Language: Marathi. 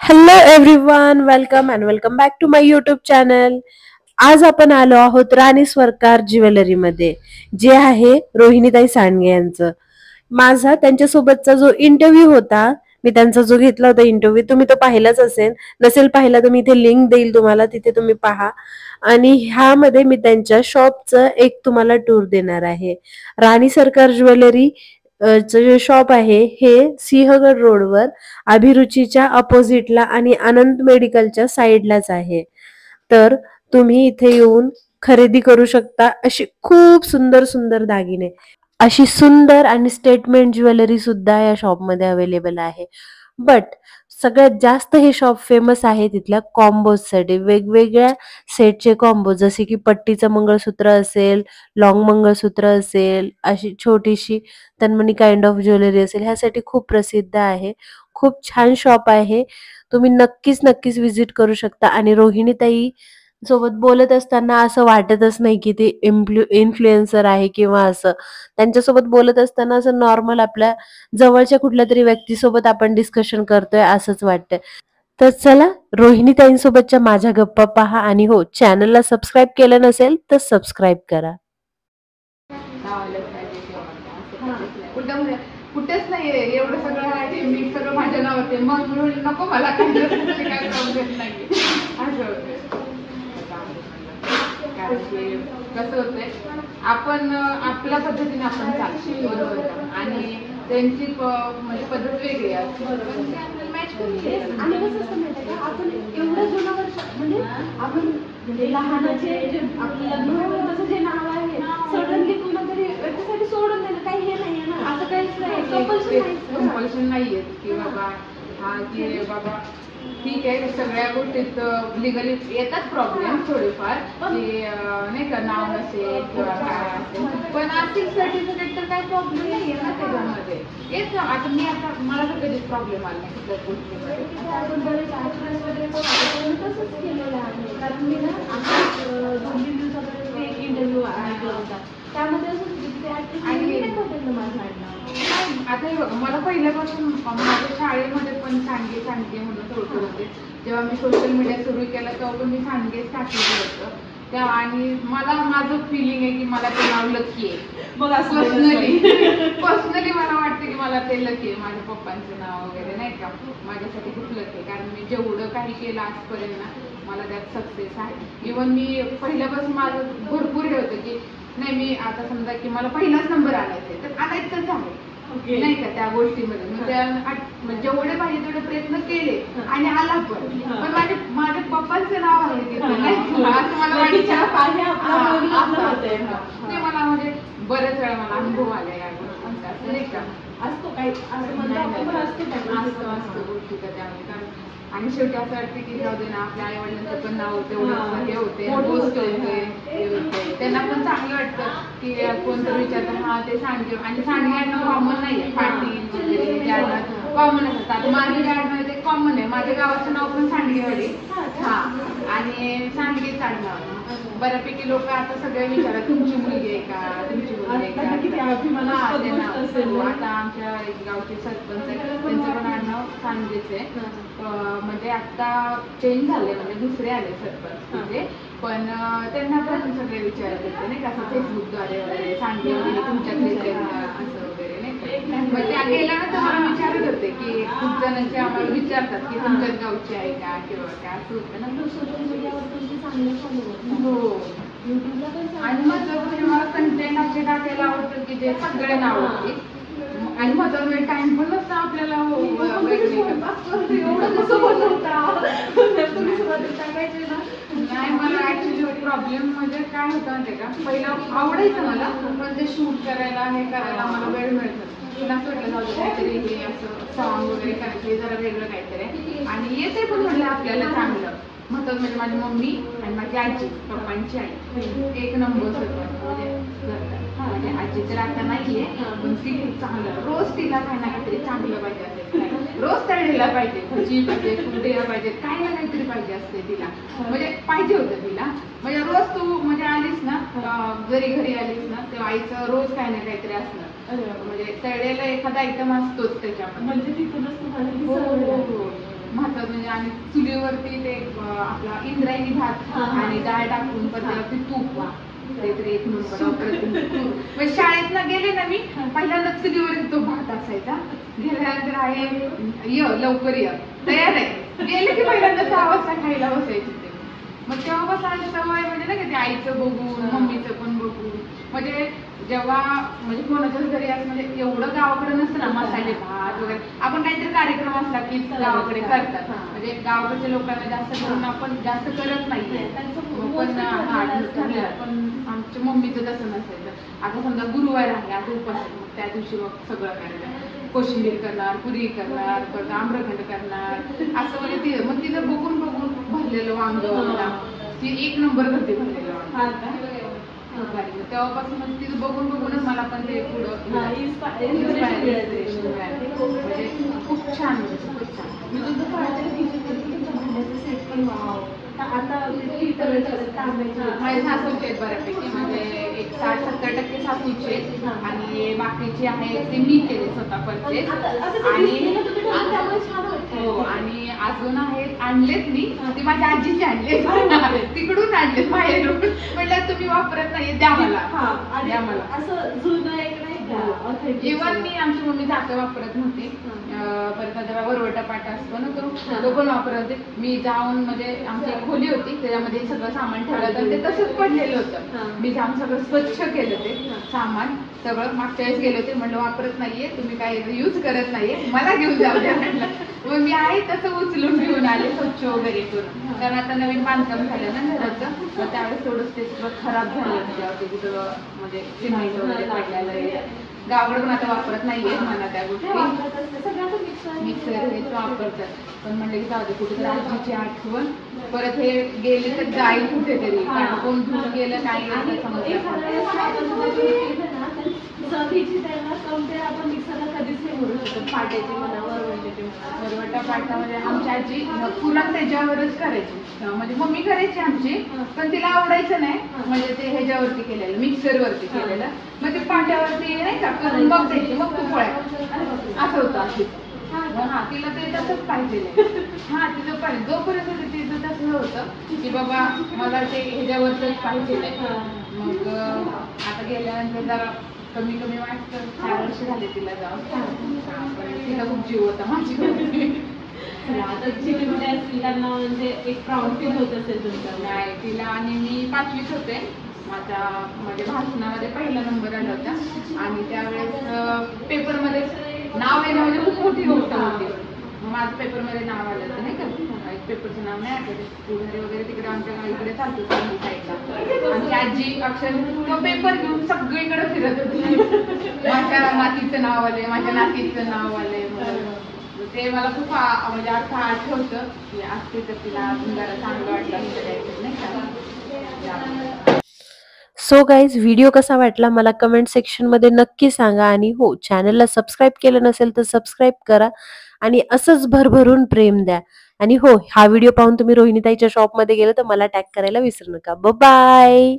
Hello everyone, welcome and welcome back to my YouTube channel. आज आपण आलो आहोत राणी स्वरकार ज्वेलरी मध्ये, जे आहे रोहिणीताई सांडगे यांचं. माझा त्यांच्यासोबतचा जो इंटरव्ह्यू होता, मी त्यांचा जो घेतला होता इंटरव्ह्यू, तुम्ही तो पाहिलाच असेल. नसेल पाहिला तर मी इथे लिंक देईल तुम्हाला, तिथे तुम्ही पहा. आणि ह्यामध्ये मी त्यांच्या शॉपचं एक तुम्हाला टूर देणार आहे. राणी सरकार ज्वेलरी जे शॉप आहे हे सिंहगड रोडवर अभिरुचीच्या अपोजिटला आणि आनंद मेडिकलच्या साईडलाच आहे. तर तुम्ही इथे येऊन खरेदी करू शकता. अशी खूप सुंदर सुंदर दागिने, अशी सुंदर आणि स्टेटमेंट ज्वेलरी सुद्धा या शॉपमध्ये अवेलेबल आहे. बट सगळ्यात जास्त हे शॉप फेमस आहे तिथल्या कॉम्बोजसाठी. वेगवेगळ्या सेटचे कॉम्बो, जसे की पट्टीचं मंगळसूत्र असेल, लॉंग मंगळसूत्र असेल, अशी छोटीशी तन्मणी काइंड ऑफ ज्वेलरी असेल, ह्यासाठी खूप प्रसिद्ध आहे. खूप छान शॉप आहे. तुम्ही नक्कीच नक्कीच विजिट करू शकता. आणि रोहिणीताई सोबत बोलत असताना असं वाटतच नाही की ते इन्फ्लुएन्सर आहे किंवा असं. त्यांच्यासोबत बोलत असताना असं नॉर्मल आपल्या जवळच्या कुठल्या तरी व्यक्तीसोबत आपण डिस्कशन करतोय असंच वाटतंय. तर चला, रोहिणीताईंसोबतच्या माझ्या गप्पा पहा. आणि हो, चॅनलला सबस्क्राईब केलं नसेल तर सबस्क्राईब करा. कुठेच नाहीये एवढं सगळं आहे, मी सगळं माझ्या नावाते, मग म्हणून नको मला काय प्रॉब्लेम नाही असं होतंय. कारण की कसं होतंय, आपण आपल्या पद्धतीने आपण चालतो बरोबर का, आणि त्यांची म्हणजे पद्धत वेगळी असते. मॅच करून आणि कसं असतं माहिती का, आपण एवढं जुनं वर्ष म्हणजे आपण म्हणजे लहानाचे जे आपलं लग्न तसं जे नाव आहे सडनली कोणातरी त्याच्यासाठी सोडून देणं काही हे नाहीये ना, असं काहीच नाही, कंपल्शन नाहीये की बाबा हा की बाबा ठीक आहे. सगळ्या गोष्टीत लिगली येतात प्रॉब्लेम थोडेफार, की नाही का नाव नसेल किंवा काय असेल, पण आर्थिक सर्टिफिकेट तर काही प्रॉब्लेम नाहीये ना त्याच्यामध्ये. येत आता मी आता मला तर कधीच प्रॉब्लेम आला नाही कुठल्याच गोष्टीमध्ये. आपण बरेच ऍक्ट्रेस वगैरे तसंच केलेलं आहे. कारण मी ना आता 2-3 दिवसापर्यंत एक इंटरव्ह्यू ऐकला होता, त्यामध्ये असं होतं की ते ऍक्ट्रेस माझं आता हे बघा, मला पहिल्यापासून माझ्या शाळेमध्ये पण सांडगे सांडगे म्हणून ओळखत होते. जेव्हा मी सोशल मीडिया सुरू केलं तेव्हा पण मी सांडगेच टाकलेलं होतं तेव्हा. आणि मला माझं फिलिंग आहे की मला ते नाव लकी आहे. मग पर्सनली मला वाटतं की मला ते लकी आहे, माझ्या पप्पांचं नाव वगैरे नाही का, माझ्यासाठी खूप लकी आहे. कारण मी जेवढं काही केलं आजपर्यंत ना, मला त्यात सक्सेस आहे. इव्हन मी पहिल्यापासून माझं भरपूर हे होतं की नाही, मी आता समजा की मला पहिलाच नंबर आणायचा तर आणायचंच आहे नाही का, त्या गोष्टीमध्ये मी त्या जेवढे पाहिजे तेवढे प्रयत्न केले आणि आला पण माझ्या पप्पांचं नाव आहे तिथे असं मला वाटतं. ते मला म्हणजे बऱ्याच वेळा मला अनुभव आला या गोष्टींचा, असं नाही का असतो काही असतो गोष्टी त्याच्यामध्ये. कारण आणि शेवटी असं वाटतं की जाऊ दे ना, आपल्या आई वडिलांचं पण नाव तेवढं हे होते, गोष्ट होते, हे होते, त्यांना पण चांगलं वाटतं की कोणतं विचारतं हा ते सांडगे. आणि सांडगे आणणं कॉमन नाहीये, पाटील वगैरे ज्यांना कॉमन असतात. माझे आडनाव ते कॉमन आहे, माझ्या गावाचं नाव पण सांडगेवाडी हा, आणि सांडगेच आडनाव. बऱ्यापैकी लोक आता सगळे विचारतात तुमची मुलगी आहे का, तुमची मुलगी आहे का. आता आमच्या गावचे सरपंच आहे, त्यांचं पण आडनाव सांडगेच आहे. म्हणजे आता चेंज झाले, म्हणजे दुसरे आले सरपंच म्हणजे, पण त्यांना पण सगळे विचारत होते नाही का, असं फेसबुकद्वारे वगैरे सांडगे वगैरे तुमच्यातलेच असं वगैरे नाही का. मग त्या गेल्यानंतर मला विचारत होते की खूप जणांचे आम्हाला विचारतात की तुमच्याच गावची आहे का किंवा काय, असं होतं ना. सोशल मीडियावर तुमचे चांगले फॉलोअर्स हो, युट्यूबला पण. आणि मग मला कंटेंट असे टाकायला आवडतं की जे सगळे नाव होते, आणि महत्वाचा टाइम पण नसतं आपल्याला. नाही, मला ऍक्च्युली प्रॉब्लेम म्हणजे काय होतं माहिती का, पहिलं आवडायचं मला, पण ते शूट करायला हे करायला मला वेळ मिळत पण असं वाटलं जाऊ दे काहीतरी हे असं सॉंग वगैरे करायचे, जरा वेगळं काहीतरी. आणि येते पण म्हटलं आपल्याला चांगलं. महत्वाचं म्हणजे माझी मम्मी आणि माझी आजी, पप्पांची आई एक नंबर सरपंच म्हणजे आजी तर आता नाहीये, पण ती खूप चांगलं. रोज तिला काही ना काहीतरी चांगलं पाहिजे असते, रोज तळलेला पाहिजे, भजी पाहिजे, कुरडया पाहिजे, काही ना काहीतरी पाहिजे असते तिला. म्हणजे पाहिजे होतं तिला. म्हणजे रोज तू म्हणजे आलीस ना, जरी घरी आलीस ना, तेव्हा आईचं रोज काही ना काहीतरी असणार, म्हणजे तळलेला एखादा आयटम असतोच त्याच्यामध्ये. म्हणजे तिथूनच तुम्हाला महत्वाचं म्हणजे आणि चुलीवरती ते आपला इंद्रायणी भात आणि डाळ टाकून परत तूप काहीतरी एक नंबर. शाळेत गेले ना मी पहिल्यांदा चुलीवरती तो भात असायचा. गेल्यानंतर आहे लवकर तयार आहे गेले की पहिल्यांदा 6 वाजता खायला बसायचे ते. मग तेव्हापासून सवय म्हणजे ना की आईचं बघून मम्मीचं पण बघून म्हणजे जेव्हा म्हणजे कोणाच्याच घरी असं म्हणजे एवढं गावाकडे नसतं ना मसाले भात वगैरे. आपण काहीतरी कार्यक्रम असला की गावाकडे करतात म्हणजे गावाकडच्या लोकांना जास्त करून आपण जास्त करत नाही पण आमच्या मम्मीचं तसं नसायचं. आता समजा गुरुवार आहे आता उपास मग त्या दिवशी मग सगळं करायचं कोशिंबीर करणार पुरी करणार परत आम्रखंड करणार असं म्हणजे मग तिचं बघून बघून भरलेलं वांग ती एक नंबर करते भरलेलं वांग. तेव्हापासून तिथं बघून बघूनच मला पण ते पुढं म्हणजे खूप छान खूप माझे सासूचे आहेत बऱ्यापैकी म्हणजे एक 60-70% सासूचे आणि बाकीचे आहेत ते मी केले स्वतः परचेस. आणि अजून आहेत आणलेत मी ते माझ्या आजीचे आणले तिकडून आणलेत बाहेरून म्हटलं तुम्ही वापरत नाही द्या मला असं जुनं एक नाही. इव्हन मी आमची मम्मी जातं वापरत नव्हती. परत जेव्हा वरवटा पाटा असतो ना तो पण वापरत होते. मी जाऊन म्हणजे आमची एक खोली होती त्याच्यामध्ये सगळं सामान ठेवलं तर ते तसंच पडलेलं होतं. मी जाऊन सगळं स्वच्छ केलं ते सामान सगळं मागच्या वेळेस गेले होते म्हणलं वापरत नाहीये तुम्ही काही यूज करत नाहीये मला घेऊन जाऊ द्या म्हटलं. मग मी आहे तसं उचलून घेऊन आले स्वच्छ वगैरे करून कारण आता नवीन बांधकाम झालं ना घराचं मग त्यावेळेस थोडंच ते सगळं खराब झालं त्यावरती कुठं म्हणजे सिमेंट वगैरे पडलेलं. गावाकडे पण आता वापरत नाहीये मला त्या गोष्टी मिक्सर हेच वापरतात पण म्हणलं की जाऊ दे कुठेतरी आजीची आठवण परत हे गेले तर जाईल कुठेतरी कोण धुवून गेलं काय आपण मिक्सरला कधीच नाही भरू शकत. पाट्याची म्हणा वरवटा पाटा म्हणजे आमची आजी पुरण त्याच्यावरच करायची म्हणजे मम्मी करायची आमची पण तिला आवडायचं नाही म्हणजे ते ह्याच्यावरती केलेलं मिक्सरवरती केलेलं मग ते पाट्यावरती नाही का करून मग द्यायची मग तू पोळ्या असं होतं. हा तिला ते तसंच पाहिजे हा तिचं पाहिजे जोपर्यंत तिचं तसं होतं की बाबा मला ते ह्याच्यावरच पाहिजे. मग आता गेल्यानंतर जरा कमी वाटतं 4 वर्ष झाले तिला जाऊन तिला खूप जीव होता माझी. त्यांना म्हणजे एक प्राऊड फील होत असेल तुमचं. नाही तिला आणि मी 5वीत होते माझ्या म्हणजे भाषणामध्ये पहिला नंबर आला होता आणि त्यावेळेस पेपरमध्ये नाव येणं म्हणजे खूप मोठी गोष्ट होती. माझं पेपरमध्ये नाव आलं होतं नाही का पेपरचं नाव नाही आलं पुढारी वगैरे तिकडे आमच्या इकडे चालतो साईडला आणि आजी अक्षर तो पेपर घेऊन सगळीकडे फिरत होती. माझ्या नातीचं नाव आले माझ्या नातीचं नाव आले ते मला खूप म्हणजे अर्थ आठवतं की असते तर तिला अजून जरा चांगलं वाटलं नाही का. सो गाईज व्हिडिओ कसा वाटला मला कमेंट सेक्शन मध्ये नक्की सांगा आणि हो चॅनलला सबस्क्राईब केलं नसेल तर सबस्क्राईब करा आणि असंच भरभरून प्रेम द्या. आणि हो हा व्हिडिओ पाहून तुम्ही रोहिणीताईच्या शॉपमध्ये गेलं तर मला टॅग करायला विसरू नका. बाय.